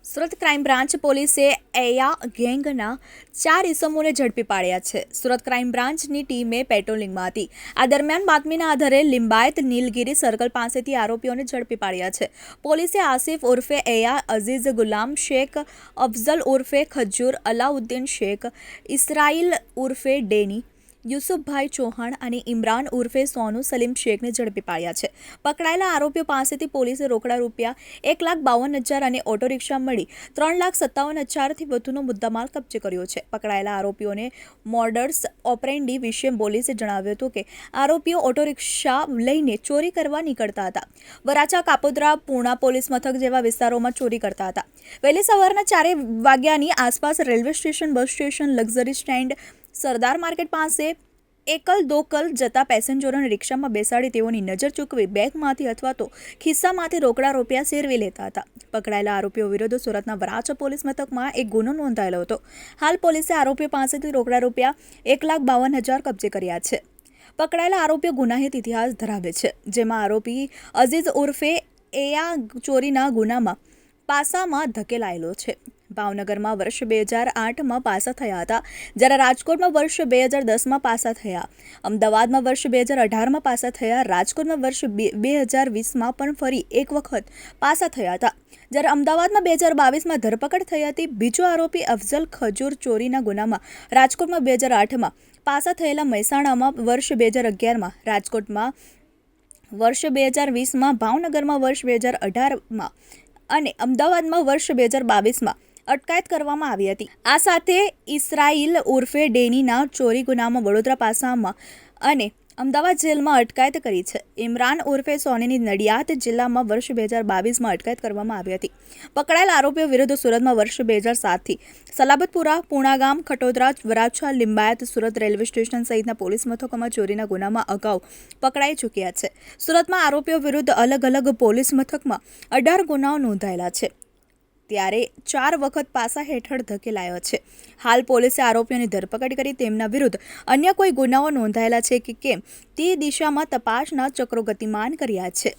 Surat crime branch પોલીસે એયા ગેંગના 4 ઇસમોને ઝડપી પાડ્યા છે. સુરત ક્રાઇમ બ્રાન્ચની ટીમે પેટ્રોલિંગમાં હતી. આ દરમિયાન બાતમીના આધારે લિંબાયત નીલગિરી સર્કલ પાસેથી આરોપીઓને ઝડપી પાડ્યા છે. પોલીસે આસિફ ઉર્ફે એયા, અઝીઝ ગુલામ શેખ, અફઝલ ઉર્ફે ખજૂર, અલાઉદ્દીન શેખ, ઇસરાઇલ ઉર્ફે ડેની, યુસુફભાઈ ચૌહાણ અને ઇમરાન ઉર્ફે સોનુ સલીમ શેખને ઝડપી પાડ્યા છે. પકડાયેલા આરોપીઓ પાસેથી પોલીસે રોકડા રૂપિયા 1,52,000 અને ઓટો રિક્ષા મળી 3,57,000થી વધુનો મુદ્દામાલ કબજે કર્યો છે. પકડાયેલા આરોપીઓને મોડર્સ ઓપરેન્ડી વિશે પોલીસે જણાવ્યું હતું કે આરોપીઓ ઓટો રિક્ષા લઈને ચોરી કરવા નીકળતા હતા. વરાછા, કાપોદ્રા, પૂણા પોલીસ મથક જેવા વિસ્તારોમાં ચોરી કરતા હતા. વહેલી સવારના 4 વાગ્યાની આસપાસ railway station, bus station, luxury stand, સરદાર માર્કેટ પાસે એકલ દોકલ જતા પેસેન્જરોને રિક્ષામાં બેસાડી તેઓની નજર ચૂકવી બેગમાંથી અથવા તો ખિસ્સામાંથી રોકડા રૂપિયા સેરવી લેતા હતા. પકડાયેલા આરોપીઓ વિરુદ્ધ સુરતના વરાછા પોલીસ મથકમાં એક ગુનો નોંધાયેલો હતો. હાલ પોલીસે આરોપીઓ પાસેથી રોકડા રૂપિયા 1,52,000 કબજે કર્યા છે. પકડાયેલા આરોપીઓ ગુનાહિત ઇતિહાસ ધરાવે છે, જેમાં આરોપી અઝીઝ ઉર્ફે એયા ચોરીના ગુનામાં પાસામાં ધકેલાયેલો છે. ભાવનગરમાં વર્ષ 2008માં પાસા થયા હતા, જ્યારે રાજકોટમાં વર્ષ 2010માં પાસા થયા. અમદાવાદમાં વર્ષ 2018માં પાસા થયા. રાજકોટમાં વર્ષ 2020માં પણ ફરી એક વખત પાસા થયા હતા, જ્યારે અમદાવાદમાં 2022માં ધરપકડ થઈ હતી. બીજો આરોપી અફઝલ ખજૂર ચોરીના ગુનામાં રાજકોટમાં 2008માં પાસા થયેલા, મહેસાણામાં વર્ષ 2011માં, રાજકોટમાં વર્ષ 2020માં, ભાવનગરમાં વર્ષ 2018માં અને અમદાવાદમાં વર્ષ 2022માં અટકાયત કરવામાં આવી હતી. આ સાથે ઇસરાઇલ ઉર્ફે ડેનીના ચોરી ગુનામાં વડોદરા પાસામાં અને અમદાવાદ જેલમાં અટકાયત કરી છે. ઇમરાન ઉર્ફે સોનીની નડિયાદ જિલ્લામાં વર્ષ 2022માં અટકાયત કરવામાં આવી હતી. પકડાયેલા આરોપીઓ વિરુદ્ધ સુરતમાં વર્ષ 2007થી સલાબતપુરા, પૂણાગામ, ખટોદરા, વરાછા, લિંબાયત, સુરત રેલવે સ્ટેશન સહિતના પોલીસ મથકોમાં ચોરીના ગુનામાં અગાઉ પકડાઈ ચૂક્યા છે. સુરતમાં આરોપીઓ વિરુદ્ધ અલગ અલગ પોલીસ મથકમાં 18 ગુનાઓ નોંધાયેલા છે, ત્યારે 4 વખત પાસા હેઠળ ધકેલાયો છે. હાલ પોલીસે આરોપીઓની ધરપકડ કરી તેમના વિરુદ્ધ અન્ય કોઈ ગુનાઓ નોંધાયેલા છે કે કેમ તે દિશામાં તપાસના ચક્રો ગતિમાન કર્યા છે.